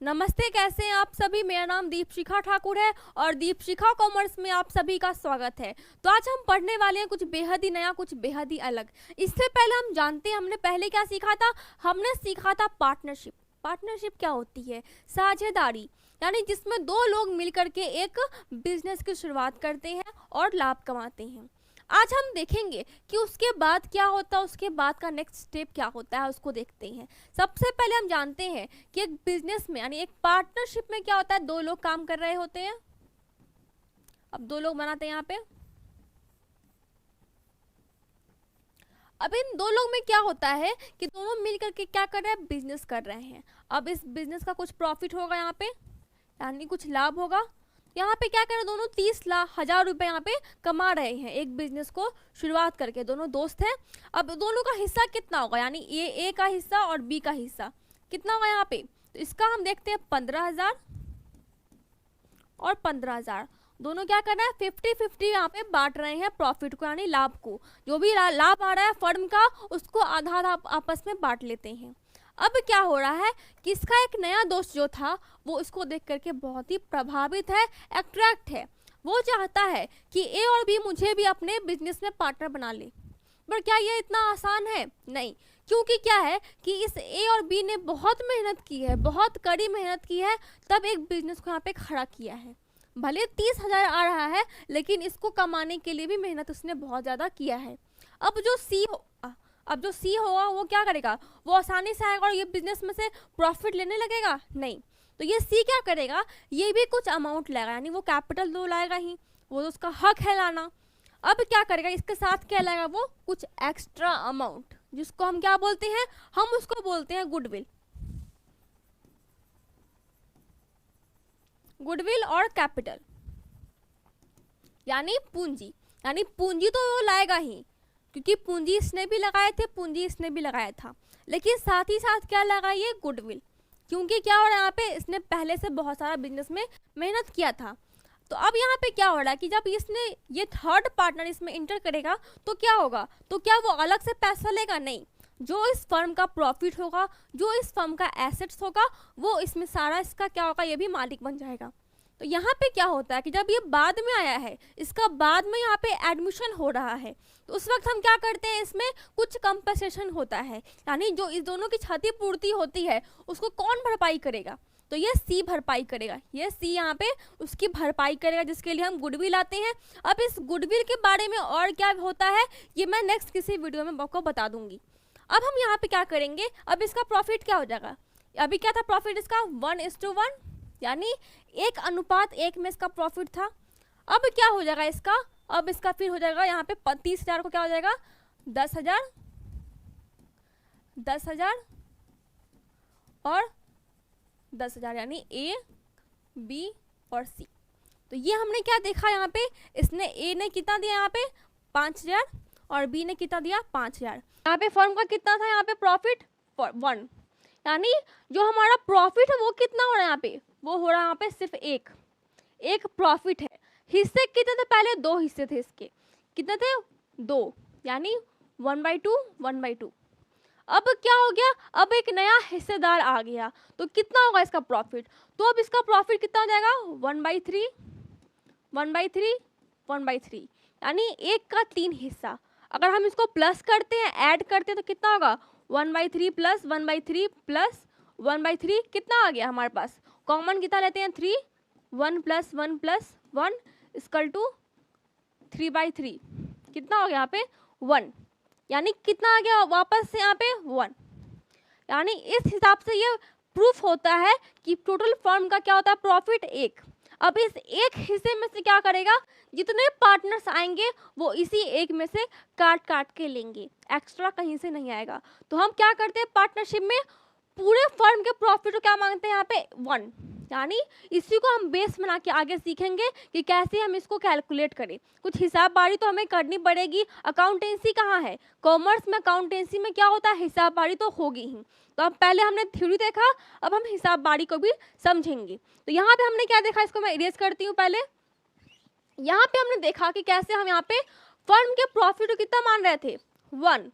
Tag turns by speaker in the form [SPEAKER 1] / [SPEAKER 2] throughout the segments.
[SPEAKER 1] नमस्ते, कैसे हैं आप सभी। मेरा नाम दीपशिखा ठाकुर है और दीपशिखा कॉमर्स में आप सभी का स्वागत है। तो आज हम पढ़ने वाले हैं कुछ बेहद ही नया, कुछ बेहद ही अलग। इससे पहले हम जानते हैं हमने पहले क्या सीखा था। हमने सीखा था पार्टनरशिप। पार्टनरशिप क्या होती है? साझेदारी, यानी जिसमें दो लोग मिलकर के एक बिजनेस की शुरुआत करते हैं और लाभ कमाते हैं। आज हम देखेंगे कि उसके बाद क्या होता है, उसके बाद का नेक्स्ट स्टेप क्या होता है, उसको देखते हैं। सबसे पहले हम जानते हैं कि एक बिजनेस में यानी एक पार्टनरशिप में क्या होता है, दो लोग काम कर रहे होते हैं। अब दो लोग बनाते हैं यहाँ पे। अब इन दो लोग में क्या होता है कि दोनों मिलकर के क्या कर रहे हैं, बिजनेस कर रहे हैं। अब इस बिजनेस का कुछ प्रॉफिट होगा यहाँ पे, यानी कुछ लाभ होगा। यहाँ पे क्या कर रहे हैं, दोनों 30,000 रुपए यहाँ पे कमा रहे हैं एक बिजनेस को शुरुआत करके। दोनों दोस्त हैं। अब दोनों का हिस्सा कितना होगा, यानी ए का हिस्सा और बी का हिस्सा कितना होगा यहाँ पे। तो इसका हम देखते हैं 15,000 और 15,000। दोनों क्या कर रहे हैं, 50-50 यहाँ पे बांट रहे हैं प्रॉफिट को, यानी लाभ को। जो भी लाभ आ रहा है फर्म का, उसको आधा आधा आपस में बांट लेते हैं। अब क्या हो रहा है कि इसका एक नया दोस्त जो था वो इसको देख करके बहुत ही प्रभावित है, अट्रैक्ट है। वो चाहता है कि ए और बी मुझे भी अपने बिजनेस में पार्टनर बना ले। पर क्या ये इतना आसान है? नहीं, क्योंकि क्या है कि इस ए और बी ने बहुत मेहनत की है, बहुत कड़ी मेहनत की है, तब एक बिजनेस को यहाँ पे खड़ा किया है। भले 30,000 आ रहा है, लेकिन इसको कमाने के लिए भी मेहनत उसने बहुत ज़्यादा किया है। अब जो सी होगा वो क्या करेगा, वो आसानी से आएगा और ये बिजनेस में से प्रॉफिट लेने लगेगा? नहीं। तो ये सी क्या करेगा, ये भी कुछ अमाउंट लाएगा, यानी वो कैपिटल तो लाएगा ही, वो तो उसका हक है लाना। अब क्या करेगा, इसके साथ क्या लाएगा, वो कुछ एक्स्ट्रा अमाउंट, जिसको हम क्या बोलते हैं, हम उसको बोलते हैं गुडविल। गुडविल और कैपिटल यानी पूंजी। यानी पूंजी तो वो लाएगा ही, क्योंकि पूंजी इसने भी लगाए थे, पूंजी इसने भी लगाया था, लेकिन साथ ही साथ क्या लगा, ये गुडविल। क्योंकि क्या हो रहा है यहाँ पे, इसने पहले से बहुत सारा बिजनेस में मेहनत किया था। तो अब यहाँ पे क्या हो रहा है कि जब इसने ये थर्ड पार्टनर इसमें इंटर करेगा तो क्या होगा, तो क्या वो अलग से पैसा लेगा? नहीं। जो इस फर्म का प्रॉफिट होगा, जो इस फर्म का एसेट्स होगा, वो इसमें सारा इसका क्या होगा, ये भी मालिक बन जाएगा। तो यहाँ पे क्या होता है कि जब ये बाद में आया है, इसका बाद में यहाँ पे एडमिशन हो रहा है, तो उस वक्त हम क्या करते हैं, इसमें कुछ कंपनसेशन होता है, यानी जो इस दोनों की क्षतिपूर्ति होती है उसको कौन भरपाई करेगा, तो ये सी भरपाई करेगा। ये सी यहाँ पे उसकी भरपाई करेगा, जिसके लिए हम गुडविल लाते हैं। अब इस गुडविल के बारे में और क्या होता है, ये मैं नेक्स्ट किसी वीडियो में आपको बता दूंगी। अब हम यहाँ पे क्या करेंगे, अब इसका प्रॉफिट क्या हो जाएगा। अभी क्या था प्रॉफिट इसका, 1:1, यानी 1:1 में इसका प्रॉफिट था। अब क्या हो जाएगा इसका, अब इसका फिर हो जाएगा यहाँ पे 30,000 को क्या हो जाएगा, 10,000, 10,000 और 10,000, यानी ए, बी और सी। तो ये हमने क्या देखा यहाँ पे, इसने ए ने कितना दिया यहाँ पे 5,000 और बी ने कितना दिया 5,000। यहाँ पे फर्म का कितना था यहाँ पे प्रॉफिट 1, यानी जो हमारा प्रॉफिट है वो कितना हो रहा है यहाँ पे, वो हो रहा है यहाँ पे सिर्फ एक प्रॉफिट है। हिस्से कितने थे, पहले 2 हिस्से थे इसके, कितने थे 2, यानी 1/2 1/2। अब क्या हो गया, अब एक नया हिस्सेदार आ गया, तो कितना होगा इसका प्रॉफिट, तो अब इसका प्रॉफिट कितना हो जाएगा 1/3 1/3 1/3, यानी 1 का 3 हिस्सा। अगर हम इसको प्लस करते हैं, ऐड करते हैं, तो कितना होगा 1/3 प्लस 1/3 प्लस 1/3, कितना आ गया हमारे पास, कॉमन कितना लेते हैं 3, 1 + 1 + 1 = 3/3, कितना हो गया यहाँ पे 1, यानी कितना आ गया वापस से यहाँ पे 1। यानी इस हिसाब से ये प्रूफ होता है कि टोटल फर्म का क्या होता है प्रॉफिट 1। अब इस एक हिस्से में से क्या करेगा, जितने पार्टनर्स आएंगे वो इसी एक में से काट काट के लेंगे, एक्स्ट्रा कहीं से नहीं आएगा। तो हम क्या करते हैं पार्टनरशिप में, पूरे फर्म के प्रॉफिट को क्या मांगते हैं यहाँ पे 1, यानी इसी को हम बेस बना के आगे सीखेंगे कि कैसे हम इसको कैलकुलेट करें। कुछ हिसाबबारी तो हमें करनी पड़ेगी, अकाउंटेंसी कहाँ है, कॉमर्स में अकाउंटेंसी में क्या होता है, हिसाबबारी तो होगी ही। तो अब पहले हमने थ्योरी देखा, अब हम हिसाबबारी को भी समझेंगे। तो यहाँ पे हमने क्या देखा, इसको मैं इरेज करती हूँ पहले। यहाँ पे हमने देखा कि कैसे हम यहाँ पे फर्म के प्रॉफिट को कितना मान रहे थे 1,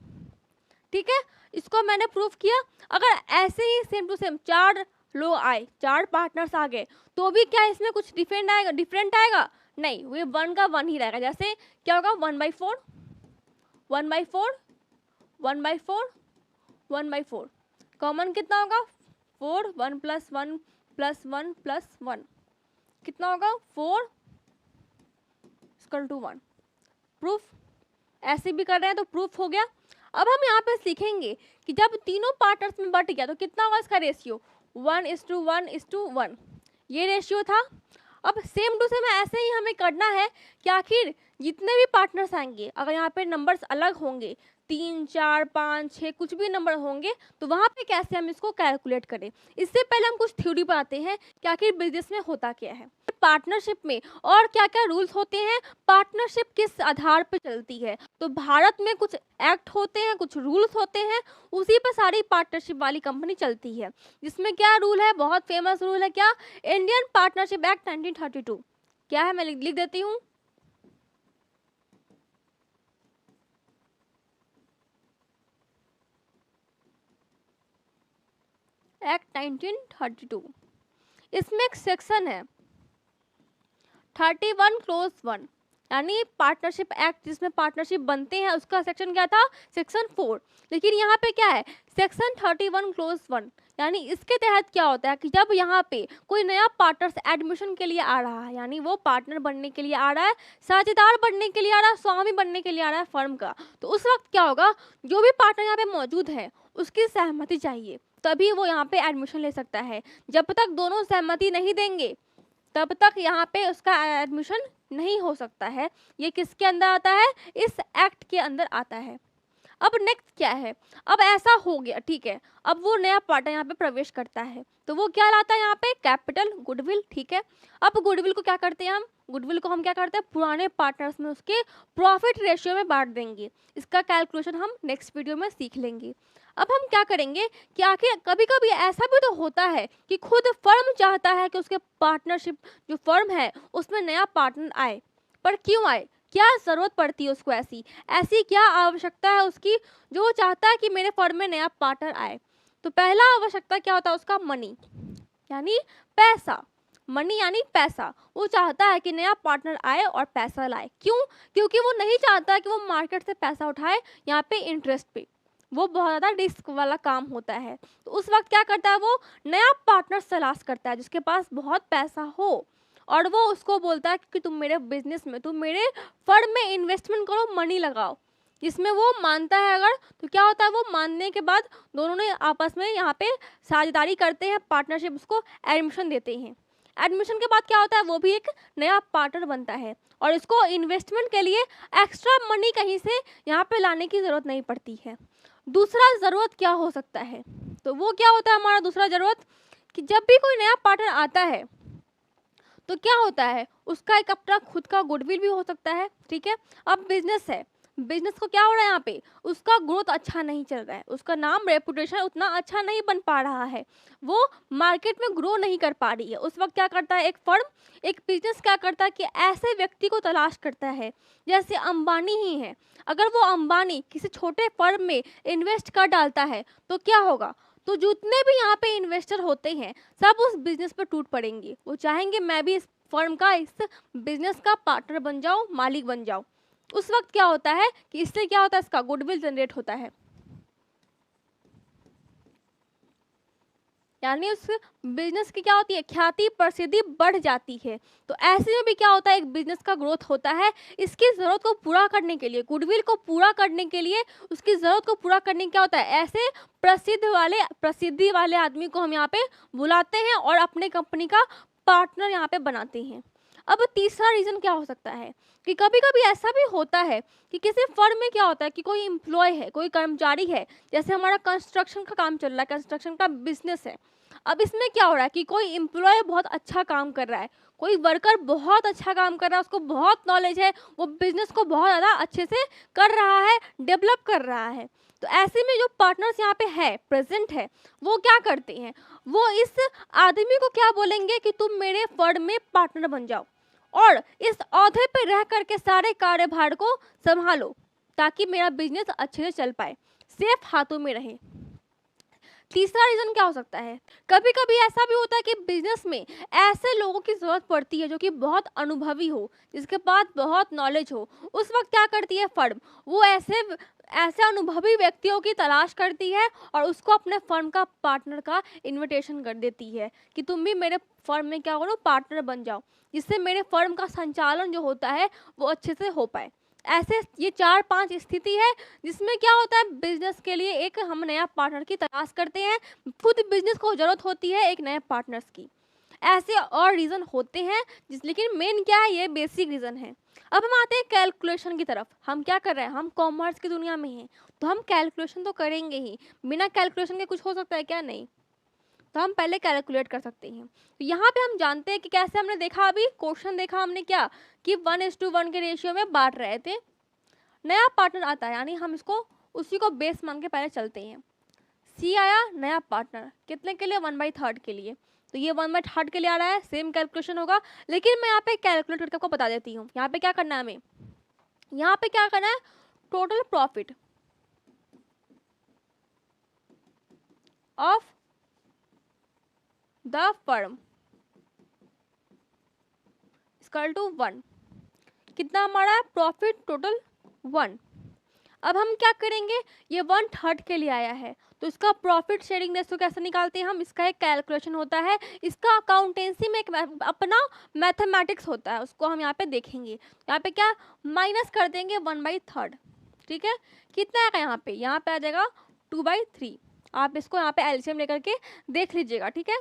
[SPEAKER 1] ठीक है, इसको मैंने प्रूफ किया। अगर ऐसे ही सेम टू सेम 4 लोग आए, 4 पार्टनर्स आ गए, तो भी क्या इसमें कुछ डिफरेंट आएगा? नहीं, वो 1 का 1 ही रहेगा। जैसे क्या होगा, 1/4, 1/4, 1/4, 1/4, कॉमन कितना होगा 4, 1 + 1 + 1 + 1 कितना होगा 4 = 1। प्रूफ ऐसे भी कर रहे हैं तो प्रूफ हो गया। अब हम यहाँ पे सीखेंगे कि जब तीनों पार्टनर्स में बट गया तो कितना होगा इसका रेशियो, 1:1:1 ये रेशियो था। अब सेम टू सेम ऐसे ही हमें करना है कि आखिर जितने भी पार्टनर्स आएंगे, अगर यहाँ पे नंबर्स अलग होंगे, 3, 4, 5, 6 कुछ भी नंबर होंगे, तो वहाँ पे कैसे हम इसको कैलकुलेट करें। इससे पहले हम कुछ थ्योरी बनाते हैं कि आखिर बिजनेस में होता क्या है, पार्टनरशिप में और क्या क्या रूल्स होते हैं, पार्टनरशिप किस आधार पर चलती है। तो भारत में कुछ एक्ट होते हैं, कुछ रूल्स होते हैं, उसी पर सारी पार्टनरशिप वाली कंपनी चलती है। जिसमें क्या रूल है, बहुत फेमस रूल है, क्या, इंडियन पार्टनरशिप एक्ट 1932। क्या है, मैं लिख देती हूँ, एक्ट 1932। इसमें एक सेक्शन है 31(1) यानी पार्टनरशिप एक्ट जिसमें पार्टनरशिप बनते हैं, उसका सेक्शन क्या था, सेक्शन 4। लेकिन यहाँ पे क्या है, सेक्शन 31(1) यानी इसके तहत क्या होता है कि जब यहाँ पे कोई नया पार्टनर्स एडमिशन के लिए आ रहा है, यानी वो पार्टनर बनने के लिए आ रहा है, साझेदार बनने के लिए आ रहा है, स्वामी बनने के लिए आ रहा है फर्म का, तो उस वक्त क्या होगा, जो भी पार्टनर यहाँ पे मौजूद है उसकी सहमति चाहिए, तभी वो यहाँ पे एडमिशन ले सकता है। जब तक दोनों सहमति नहीं देंगे तब तक यहाँ पे उसका एडमिशन नहीं हो सकता है। ये किसके अंदर आता है, इस एक्ट के अंदर आता है। अब नेक्स्ट क्या है, अब ऐसा हो गया, ठीक है, अब वो नया पार्टनर यहाँ पे प्रवेश करता है, तो वो क्या लाता है यहाँ पे, कैपिटल, गुडविल, ठीक है। अब गुडविल को क्या करते हैं हम, गुडविल को हम क्या करते हैं, पुराने पार्टनर्स में उसके प्रॉफिट रेशियो में बांट देंगे। इसका कैलकुलेशन हम नेक्स्ट वीडियो में सीख लेंगे। अब हम क्या करेंगे कि आखिर कभी कभी ऐसा भी तो होता है कि खुद फर्म चाहता है कि उसके पार्टनरशिप जो फर्म है उसमें नया पार्टनर आए, पर क्यों आए, क्या ज़रूरत पड़ती है उसको, ऐसी क्या आवश्यकता है उसकी जो वो चाहता है कि मेरे फर्म में नया पार्टनर आए। तो पहला आवश्यकता क्या होता है उसका, मनी यानी पैसा, मनी यानी पैसा। वो चाहता है कि नया पार्टनर आए और पैसा लाए। क्यों, क्योंकि वो नहीं चाहता कि वो मार्केट से पैसा उठाए यहाँ पे इंटरेस्ट पे, वो बहुत ज़्यादा रिस्क वाला काम होता है। तो उस वक्त क्या करता है, वो नया पार्टनर तलाश करता है जिसके पास बहुत पैसा हो, और वो उसको बोलता है कि तुम मेरे बिजनेस में, तुम मेरे फर्म में इन्वेस्टमेंट करो, मनी लगाओ। जिसमें वो मानता है अगर, तो क्या होता है, वो मानने के बाद दोनों ने आपस में यहाँ पे साझेदारी करते हैं, पार्टनरशिप, उसको एडमिशन देते हैं। एडमिशन के बाद क्या होता है, वो भी एक नया पार्टनर बनता है और इसको इन्वेस्टमेंट के लिए एक्स्ट्रा मनी कहीं से यहाँ पे लाने की ज़रूरत नहीं पड़ती है। दूसरा ज़रूरत क्या हो सकता है, तो वो क्या होता है हमारा दूसरा ज़रूरत, कि जब भी कोई नया पार्टनर आता है तो क्या होता है, उसका एक अपना खुद का गुडविल भी हो सकता है, ठीक है। अब बिजनेस है, बिजनेस को क्या हो रहा है यहाँ पे, उसका ग्रोथ अच्छा नहीं चल रहा है, उसका नाम, रेपुटेशन उतना अच्छा नहीं बन पा रहा है, वो मार्केट में ग्रो नहीं कर पा रही है। उस वक्त क्या करता है एक फर्म, एक बिजनेस क्या करता है कि ऐसे व्यक्ति को तलाश करता है, जैसे अंबानी ही है। अगर वो अंबानी किसी छोटे फर्म में इन्वेस्ट कर डालता है तो क्या होगा, तो जितने भी यहाँ पे इन्वेस्टर होते हैं सब उस बिजनेस पे टूट पड़ेंगे। वो चाहेंगे मैं भी इस फर्म का, इस बिजनेस का पार्टनर बन जाऊँ, मालिक बन जाऊँ। उस वक्त क्या होता है कि इससे क्या होता है, इसका गुडविल जनरेट होता है, यानी उस बिजनेस की क्या होती है, ख्याति, प्रसिद्धि बढ़ जाती है। तो ऐसे में भी क्या होता है, एक बिजनेस का ग्रोथ होता है। इसकी ज़रूरत को पूरा करने के लिए, गुडविल को पूरा करने के लिए, उसकी ज़रूरत को पूरा करने क्या होता है, ऐसे प्रसिद्धि वाले आदमी को हम यहाँ पे बुलाते हैं और अपने कंपनी का पार्टनर यहाँ पे बनाते हैं। अब तीसरा रीज़न क्या हो सकता है कि कभी कभी ऐसा भी होता है कि किसी फर्म में क्या होता है कि कोई एम्प्लॉय है, कोई कर्मचारी है, जैसे हमारा कंस्ट्रक्शन का काम चल रहा है, कंस्ट्रक्शन का बिजनेस है। अब इसमें क्या हो रहा है कि कोई एम्प्लॉय बहुत अच्छा काम कर रहा है, कोई वर्कर बहुत अच्छा काम कर रहा है, उसको बहुत नॉलेज है, वो बिजनेस को बहुत ज़्यादा अच्छे से कर रहा है, डेवलप कर रहा है। तो ऐसे में जो पार्टनर्स यहाँ पे है, प्रेजेंट है, वो क्या करते हैं, वो इस आदमी को क्या बोलेंगे कि तुम मेरे फर्म में पार्टनर बन जाओ और इस ओहदे पे रह करके सारे कार्यभार को संभालो, ताकि मेरा बिजनेस अच्छे से चल पाए, सेफ हाथों में रहे। तीसरा रीज़न क्या हो सकता है, कभी कभी ऐसा भी होता है कि बिजनेस में ऐसे लोगों की ज़रूरत पड़ती है जो कि बहुत अनुभवी हो, जिसके पास बहुत नॉलेज हो। उस वक्त क्या करती है फर्म, वो ऐसे ऐसे अनुभवी व्यक्तियों की तलाश करती है और उसको अपने फर्म का पार्टनर का इनविटेशन कर देती है कि तुम भी मेरे फर्म में क्या करो, पार्टनर बन जाओ, जिससे मेरे फर्म का संचालन जो होता है वो अच्छे से हो पाए। ऐसे ये 4-5 स्थिति है जिसमें क्या होता है, बिजनेस के लिए एक हम नया पार्टनर की तलाश करते हैं, खुद बिजनेस को ज़रूरत होती है एक नए पार्टनर्स की। ऐसे और रीज़न होते हैं लेकिन मेन क्या है, ये बेसिक रीज़न है। अब हम आते हैं कैलकुलेशन की तरफ। हम क्या कर रहे हैं, हम कॉमर्स की दुनिया में हैं, तो हम कैलकुलेशन तो करेंगे ही। बिना कैलकुलेशन के कुछ हो सकता है क्या? नहीं। तो हम पहले कैलकुलेट कर सकते हैं। तो यहाँ पे हम जानते हैं कि कैसे, हमने देखा अभी क्वेश्चन देखा हमने क्या कि 1:1 के रेशियो में बांट रहे थे। नया पार्टनर आता है यानी हम इसको उसी को बेस मान के पहले चलते हैं। सी आया नया पार्टनर, कितने के लिए? 1/3 के लिए। तो ये 1/3 के लिए आ रहा है, सेम कैलकुलेशन होगा, लेकिन मैं यहाँ पे कैलकुलेट करके आपको बता देती हूँ। यहाँ पे क्या करना है हमें, यहाँ पे क्या करना है, total profit of the firm equal to 1। कितना हमारा प्रॉफिट टोटल 1। अब हम क्या करेंगे, ये 1/3 के लिए आया है तो इसका प्रॉफिट शेयरिंग रेशियो कैसे निकालते हैं हम, इसका एक कैलकुलेशन होता है, इसका अकाउंटेंसी में एक अपना मैथमेटिक्स होता है, उसको हम यहाँ पे देखेंगे। यहाँ पे क्या माइनस कर देंगे 1/3, ठीक है। कितना आएगा यहाँ पे आ जाएगा 2/3। आप इसको यहाँ पे एलसीएम लेकर के देख लीजिएगा, ठीक है।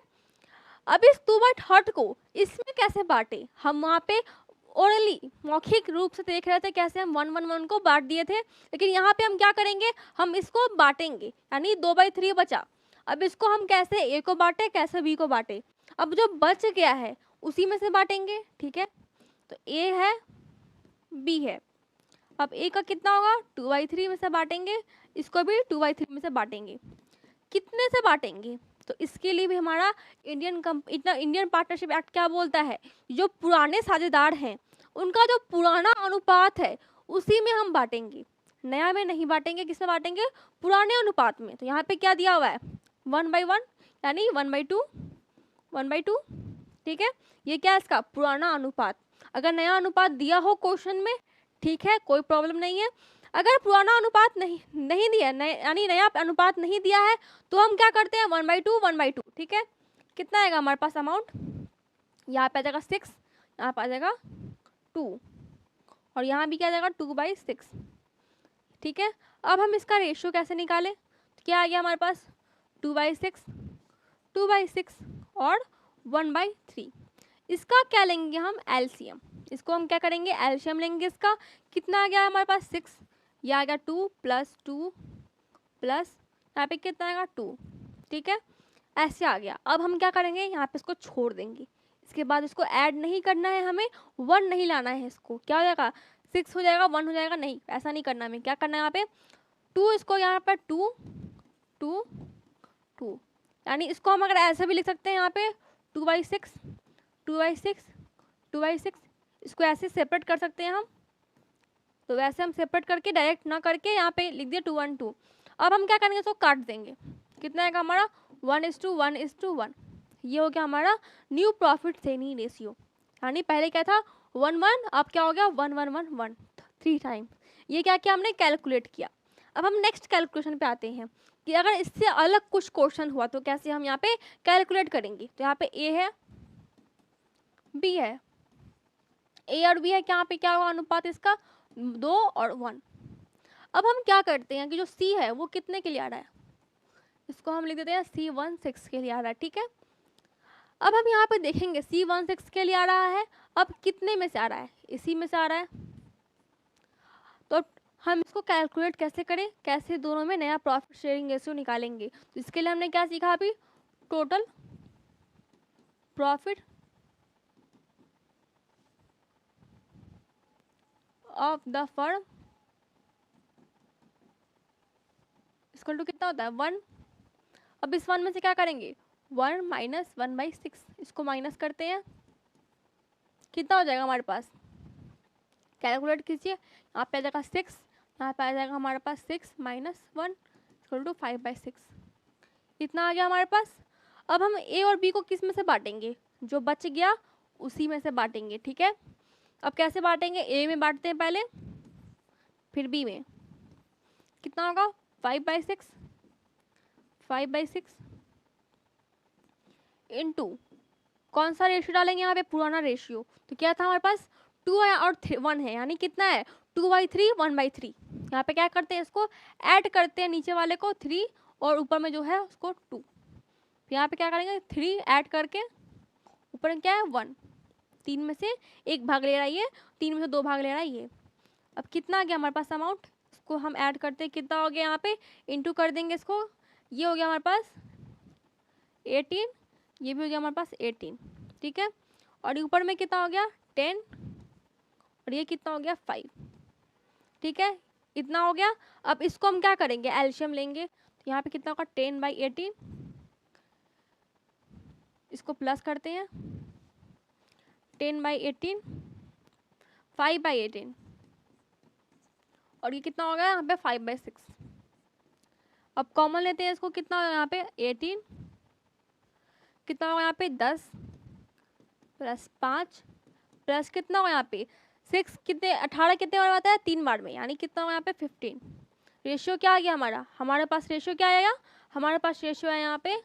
[SPEAKER 1] अब इस 2/3 को इसमें कैसे बांटे, हम वहाँ पे ओरली मौखिक रूप से देख रहे थे कैसे हम 1/1 को बांट दिए थे, लेकिन यहाँ पे हम क्या करेंगे, हम इसको बांटेंगे, यानी 2/3 बचा। अब इसको हम कैसे ए को बांटे, कैसे बी को बांटे, अब जो बच गया है उसी में से बांटेंगे, ठीक है। तो ए है बी है, अब ए का कितना होगा 2/3 में से बांटेंगे, इसको भी 2/3 में से बांटेंगे। कितने से बांटेंगे, तो इसके लिए भी हमारा इंडियन पार्टनरशिप एक्ट क्या बोलता है, जो पुराने साझेदार हैं उनका जो पुराना अनुपात है उसी में हम बांटेंगे, नया में नहीं बांटेंगे। किसमें बांटेंगे, पुराने अनुपात में। तो यहाँ पे क्या दिया हुआ है 1/1 यानी 1/2, ठीक है। ये क्या है, इसका पुराना अनुपात। अगर नया अनुपात दिया हो क्वेश्चन में, ठीक है, कोई प्रॉब्लम नहीं है। अगर पुराना अनुपात नहीं दिया, यानी नया अनुपात नहीं दिया है, तो हम क्या करते हैं 1/2, ठीक है। कितना आएगा हमारे पास अमाउंट, यहाँ पे आ जाएगा 6, यहाँ पे आ जाएगा 2 और यहाँ भी क्या आ जाएगा 2/6, ठीक है। अब हम इसका रेशियो कैसे निकालें, तो क्या आ गया हमारे पास 2/6 और 1/3। इसका क्या लेंगे हम, एलसीएम। इसको हम क्या करेंगे, एलसीएम लेंगे। इसका कितना आ गया हमारे पास 6, यह आ गया 2 + 2 प्लस यहाँ पे कितना आएगा 2, ठीक है, ऐसे आ गया। अब हम क्या करेंगे, यहाँ पे इसको छोड़ देंगे, इसके बाद इसको ऐड नहीं करना है हमें, 1 नहीं लाना है इसको। क्या हो जाएगा 6 हो जाएगा 1 हो जाएगा, नहीं ऐसा नहीं करना हमें। क्या करना है यहाँ पे 2, इसको यहाँ पर 2 2 2, यानी इसको हम अगर ऐसे भी लिख सकते हैं यहाँ पे 2/6 2/6 2/6, इसको ऐसे सेपरेट कर सकते हैं हम। तो वैसे हम सेपरेट करके डायरेक्ट ना करके यहाँ पे लिख दिया 2/2। अब हम क्या करेंगे, इसको काट देंगे। कितना आएगा हमारा 1:1:1। ये हो गया हमारा न्यू प्रॉफिट शेयरिंग रेशियो, यानी पहले क्या था 1/1, अब क्या हो गया 1/1 3 टाइम। ये क्या किया हमने, कैलकुलेट किया। अब हम नेक्स्ट कैलकुलेशन पे आते हैं कि अगर इससे अलग कुछ क्वेश्चन हुआ तो कैसे हम यहाँ पे कैलकुलेट करेंगे। तो यहाँ पे ए है बी है, ए और बी है, यहाँ पे क्या हुआ अनुपात इसका 2 और 1। अब हम क्या करते हैं कि जो सी है वो कितने के लिए आ रहा है, इसको हम लिख देते हैं C16 के लिए आ रहा है, ठीक है। अब हम यहाँ पे देखेंगे C16 के लिए आ रहा है, अब कितने में से आ रहा है, इसी में से आ रहा है। तो हम इसको कैलकुलेट कैसे करें, कैसे दोनों में नया प्रॉफिट शेयरिंग रेशियो निकालेंगे। तो इसके लिए हमने क्या सीखा अभी, total profit of the firm equal to कितना होता है 1। अब इस 1 में से क्या करेंगे 1 - 1/6, इसको माइनस करते हैं, कितना हो जाएगा हमारे पास, कैलकुलेट कीजिए। यहाँ पे आ जाएगा 6, यहाँ पे आ जाएगा हमारे पास 6 - 1 इक्वल टू 5/6। इतना आ गया हमारे पास। अब हम ए और बी को किस में से बांटेंगे, जो बच गया उसी में से बांटेंगे, ठीक है। अब कैसे बांटेंगे, ए में बांटते हैं पहले, फिर बी में। कितना होगा 5/6, 5/6 इंटू कौन सा रेशियो डालेंगे यहाँ पे, पुराना रेशियो। तो क्या था हमारे पास 2 है और 1 है, यानी कितना है 2/3 1/3। यहाँ पे क्या करते हैं, इसको ऐड करते हैं, नीचे वाले को 3 और ऊपर में जो है उसको 2। फिर यहाँ पे क्या करेंगे 3 ऐड करके ऊपर में क्या है 1, 3 में से 1 भाग ले रहा है ये, 3 में से 2 भाग ले रहा है ये। अब कितना आ गया हमारे पास अमाउंट, इसको हम ऐड करते हैं, कितना हो गया यहाँ पे, इंटू कर देंगे इसको, ये हो गया हमारे पास 18, ये भी हो गया हमारे पास 18, ठीक है। और ऊपर में कितना हो गया 10 और ये कितना हो गया 5, ठीक है, इतना हो गया। अब इसको हम क्या करेंगे, एलसीएम लेंगे। तो यहाँ पे कितना होगा 10/18, इसको प्लस करते हैं, 10/18 5/18 और ये कितना हो गया यहाँ पे 5/6। अब कॉमन लेते हैं इसको, कितना होगा यहाँ पे 18, कितना होगा यहाँ पे 10 प्लस 5 प्लस कितना होगा यहाँ पे 6, कितने 18 कितने बार आता है 3 बार में, यानी कितना होगा यहाँ पे 15। रेशियो क्या आ गया हमारा, हमारे पास रेशियो क्या आएगा, हमारे पास रेशियो है यहाँ पे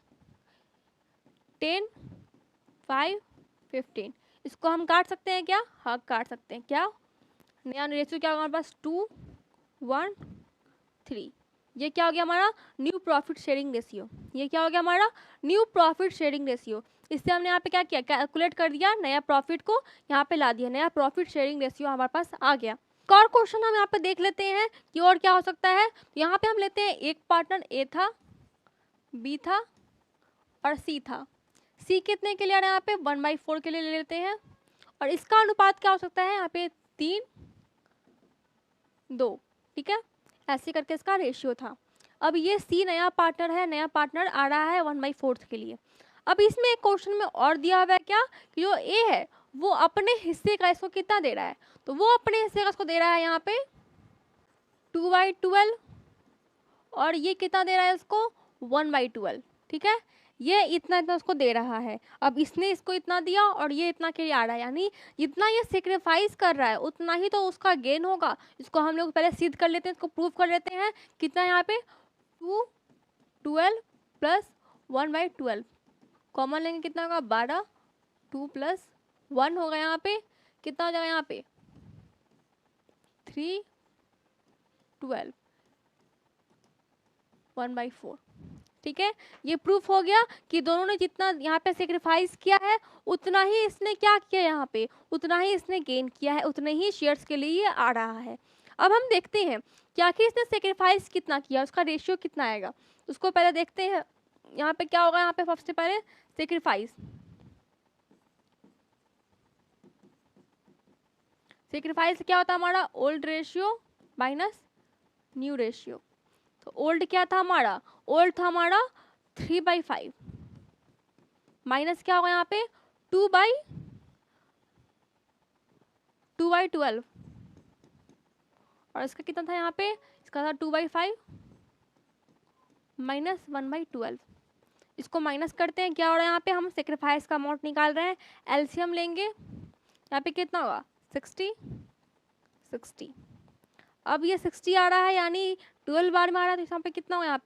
[SPEAKER 1] 10 5 15। इसको हम काट सकते हैं क्या, हाँ काट सकते हैं। क्या नया रेशियो क्या होगा हमारे पास 2 1 3। ये क्या हो गया हमारा न्यू प्रॉफिट शेयरिंग रेशियो, ये क्या हो गया हमारा न्यू प्रॉफिट शेयरिंग रेशियो। इससे हमने यहाँ पे क्या किया, कैलकुलेट कर दिया, नया प्रॉफिट को यहाँ पे ला दिया, नया प्रॉफिट शेयरिंग रेशियो हमारे पास आ गया। एक और क्वेश्चन हम यहाँ पे देख लेते हैं कि और क्या हो सकता है। तो यहाँ पे हम लेते हैं एक पार्टनर ए था, बी था और सी था। सी कितने के लिए आ रहा है यहाँ पे 1/4 के लिए ले लेते हैं, और इसका अनुपात क्या हो सकता है यहाँ पे 3 2, ठीक है, ऐसे करके इसका रेशियो था। अब ये सी नया पार्टनर है, नया पार्टनर आ रहा है 1/4 के लिए। अब इसमें एक क्वेश्चन में और दिया हुआ है क्या कि जो ए है वो अपने हिस्से का इसको कितना दे रहा है, तो वो अपने हिस्से का इसको दे रहा है यहाँ पे 2/12 और ये कितना दे रहा है इसको 1/12, ठीक है, ये इतना इतना उसको दे रहा है। अब इसने इसको इतना दिया और ये इतना के लिए आ रहा है, यानी जितना ये सेक्रीफाइस कर रहा है उतना ही तो उसका गेन होगा। इसको हम लोग पहले सिद्ध कर लेते हैं, इसको प्रूव कर लेते हैं। कितना यहाँ पे 2/12 प्लस 1/12 कॉमन लेंगे, कितना होगा 12, 2 प्लस 1 होगा यहाँ पे, कितना हो जाएगा यहाँ पे 3/12 1/4, ठीक है। ये प्रूफ हो गया कि दोनों ने जितना यहाँ पे सेक्रीफाइस किया है उतना ही इसने क्या किया, यहाँ पे उतना ही इसने गेन किया है, उतने ही शेयर्स के लिए ये आ रहा है। अब हम देखते हैं कि आखिर इसने सेक्रीफाइस कितना किया, उसका रेशियो कितना आएगा, उसको पहले देखते हैं। यहाँ पे क्या होगा, यहाँ पे सबसे पहले सेक्रीफाइस, सेक्रीफाइस क्या होता है हमारा old ratio minus new ratio. तो ओल्ड क्या था हमारा, ओल्ड था हमारा 3/5 माइनस क्या होगा यहाँ पे 2/12 और इसका कितना था यहाँ पे, इसका था 2/5 माइनस 1/12। इसको माइनस करते हैं, क्या हो रहा है यहाँ पे हम सेक्रीफाइस का अमाउंट निकाल रहे हैं, एलसीएम लेंगे। यहाँ पे कितना होगा 60 60। अब ये 60 आ रहा है, यानी 12 बार में आ रहा है, तो यहाँ पे कितना होगा,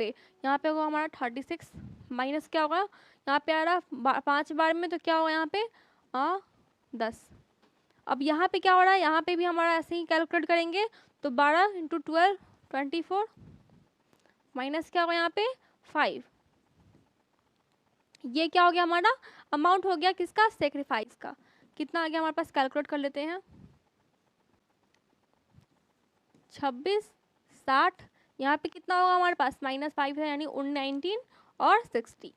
[SPEAKER 1] यहाँ पे होगा हमारा 36 माइनस क्या होगा, यहाँ पे आ रहा 5 बार में, तो क्या होगा यहाँ पे 10। अब यहाँ पे क्या हो रहा है, यहाँ पे भी हमारा ऐसे ही कैलकुलेट करेंगे, तो 12 × 12 24 माइनस क्या होगा यहाँ पे 5। ये क्या हो गया हमारा अमाउंट हो गया किसका, सेक्रीफाइस का। कितना आ गया हमारे पास, कैलकुलेट कर लेते हैं 26 60, यहाँ पे कितना होगा हमारे पास -5 है, यानी 19 और 60।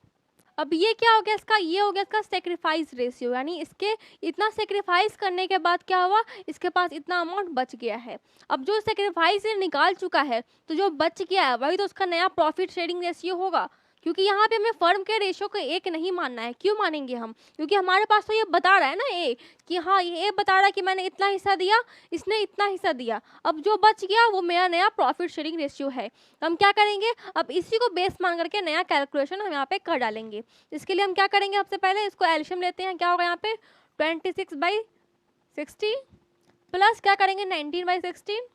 [SPEAKER 1] अब ये क्या हो गया इसका, ये हो गया इसका सेक्रीफाइस रेशियो, यानी इसके इतना सेक्रीफाइस करने के बाद क्या हुआ, इसके पास इतना अमाउंट बच गया है। अब जो सेक्रीफाइस निकाल चुका है तो जो बच गया है वही तो उसका नया प्रॉफिट शेयरिंग रेशियो होगा, क्योंकि यहाँ पे हमें फर्म के रेशियो को एक नहीं मानना है। क्यों मानेंगे हम? क्योंकि हमारे पास तो ये बता रहा है ना ए कि हाँ ये बता रहा है कि मैंने इतना हिस्सा दिया, इसने इतना हिस्सा दिया, अब जो बच गया वो मेरा नया प्रॉफिट शेयरिंग रेशियो है। तो हम क्या करेंगे, अब इसी को बेस मान करके नया कैलकुलेशन हम यहाँ पे कर डालेंगे। इसके लिए हम क्या करेंगे, सबसे पहले इसको एलसीएम लेते हैं। क्या होगा यहाँ पे 26/60 प्लस क्या करेंगे 19/16।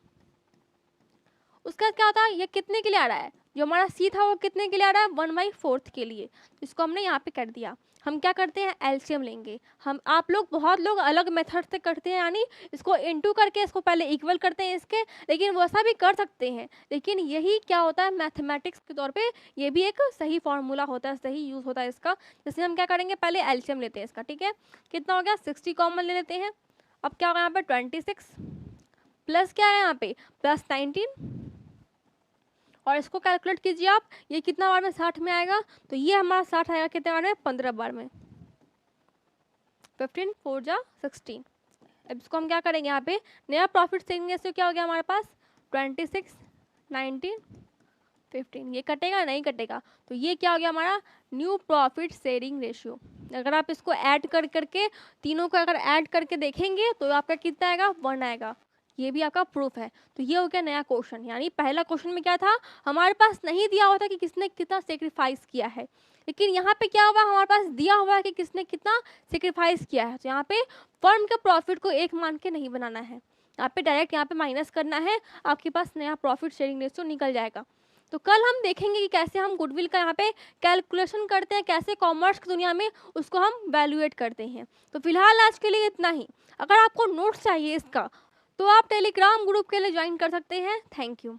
[SPEAKER 1] उसका क्या होता है, ये कितने के लिए आ रहा है, जो हमारा सी था वो कितने के लिए आ रहा है 1/4 के लिए। इसको हमने यहाँ पे कर दिया। हम क्या करते हैं, एलसीएम लेंगे। हम आप लोग बहुत लोग अलग मेथड से करते हैं, यानी इसको इनटू करके इसको पहले इक्वल करते हैं इसके, लेकिन वैसा भी कर सकते हैं। लेकिन यही क्या होता है मैथमेटिक्स के तौर पे ये भी एक सही फार्मूला होता है, सही यूज़ होता है इसका। जैसे हम क्या करेंगे, पहले एलसीएम लेते हैं इसका, ठीक है। कितना हो गया 60 कॉमन ले लेते हैं। अब क्या होगा यहाँ पे 26 प्लस क्या है यहाँ पे प्लस 19, और इसको कैलकुलेट कीजिए आप, ये कितना बार में 60 में आएगा, तो ये हमारा 60 आएगा कितने बार में 15 बार में। 15 4 जा 16। अब इसको हम क्या करेंगे, यहाँ पे नया प्रॉफिट शेयरिंग रेशियो क्या हो गया हमारे पास 26 19 15। ये कटेगा नहीं कटेगा, तो ये क्या हो गया हमारा न्यू प्रॉफिट शेयरिंग रेशियो। अगर आप इसको ऐड कर करके तीनों को अगर ऐड करके देखेंगे तो आपका कितना आएगा 1 आएगा। ये भी आपका प्रूफ है। तो ये हो गया नया क्वेश्चन। यानी पहला क्वेश्चन में क्या था, हमारे पास नहीं दिया हुआ था कि किसने कितना सेक्रीफाइस किया है, लेकिन यहाँ पे क्या हुआ, हमारे पास दिया हुआ है कि किसने कितना सेक्रीफाइस किया है। तो यहाँ पे फर्म के प्रॉफिट को एक मान के नहीं बनाना है, यहाँ पे डायरेक्ट यहाँ पे माइनस करना है, आपके पास नया प्रॉफिट शेयरिंग रेशियो निकल जाएगा। तो कल हम देखेंगे कि कैसे हम गुडविल का यहाँ पे कैलकुलेशन करते हैं, कैसे कॉमर्स की दुनिया में उसको हम वैल्यूएट करते हैं। तो फिलहाल आज के लिए इतना ही। अगर आपको नोट्स चाहिए इसका तो आप टेलीग्राम ग्रुप के लिए ज्वाइन कर सकते हैं। Thank you.